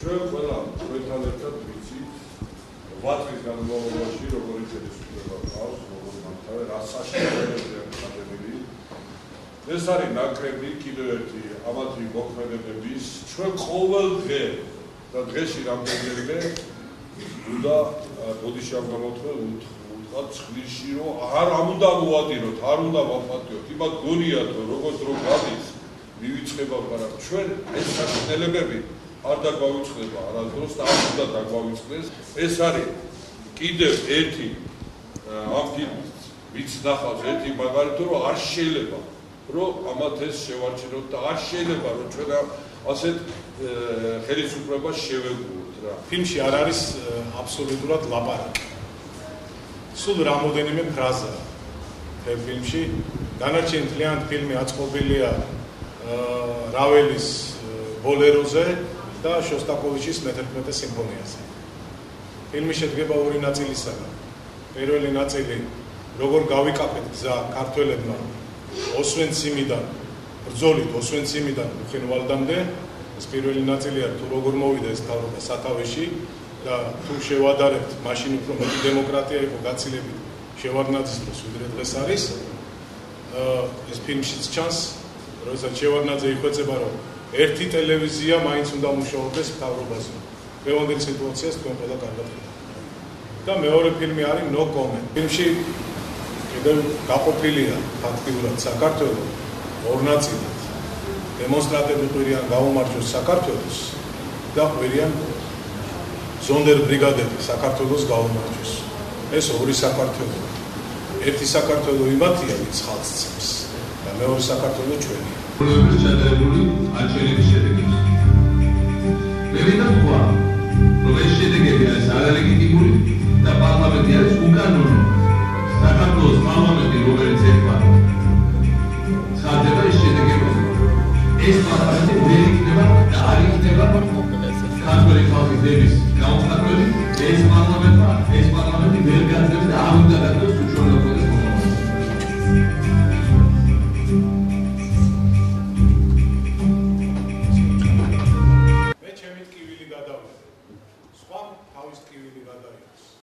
ჩვენ ყველა ჩვენთან ერთად ვიცით 8 წლის განმავლობაში როგორი შეცდომა ყავს, როგორ მართავენ, რა საშუალებებია გადადებული. ეს არის ნაკრები კიდევ ერთი ამათი მოქმედებების ჩვენ ყოველ დღე და დღეში რამდენიმე უნდა ბოდიში ამ გამოთქველ უთხრათ ცხრილში რომ არ უნდა მოვადიროთ, არ უნდა ვაპატიოთ, იმათ გონიათ რომ როგორც რო გადის მივიწყება, მაგრამ ჩვენ ეს საშუალებები არ დაგვავიწყდება არასდროს და არ უნდა დაგვავიწყდეს. ეს არის კიდევ ერთი ამ ფილმის ვიცნახავს ერთი მაგალითი რომ არ შეიძლება რომ ამათ ეს შევარჩინოთ და არ შეიძლება რომ ჩვენ ასეთ ხელისუფლებას შევეგუოთ რა. ფილმში არ არის აბსოლუტურად ლაპარაკი. სულ რამოდენიმე ფრაზაა ფილმში. დანარჩენი მთლიანი ფილმი აწყობილია რაველის ბოლეროზე და შოსტაკოვიჩის მე-11 სიმფონიაზე. ფილმი შედგება ორი ნაწილისაგან. პირველი ნაწილი როგორ გავიკაფეთ გზა ქართველებმა ოსვენციმიდან ბრძოლით ოსვენციმიდან ბუხენვალდამდე. ეს პირველი ნაწილია თუ როგორ მოვიდა ეს თავრობა სათავეში და თუ შევადარებთ მაშინ უფრო მეტი დემოკრატია იყო გაცილებით შევარდნაძის დროს ვიდრე დღეს არის. ეს ფილმშიც ჩანს, როდესაც შევარდნაძე იხვეწება რომ ერთი ტელევიზია მაინც უნდა მუშაობდეს მთავრობაზე. დღევანდელ სიტუაციას თქვენ ყველა კარგად ხედავთ. და მეორე ფილმი არის No Comment. ფილმში კიდევ გაყოფილია ფაქტიურად საქართველო ორ ნაწილად. დემონსტრანტები ყვირიან გაუმარჯოს საქართველოს და ყვირიან ზონდერ ბრიგადები საქართველოს გაუმარჯოს. ეს ორი საქართველო. ერთი საქართველო იმათია, ვინც ხალხს ცემს და მეორე საქართველო ჩვენია. პრობლემის ჩადარებული არჩევნების შედეგები. მე მინდა თქვა, რომ ეს შედეგები არის არალეგიტიმური და პარლამენტი არის უკანონო. საქართველოს პარლამენტი, რომელიც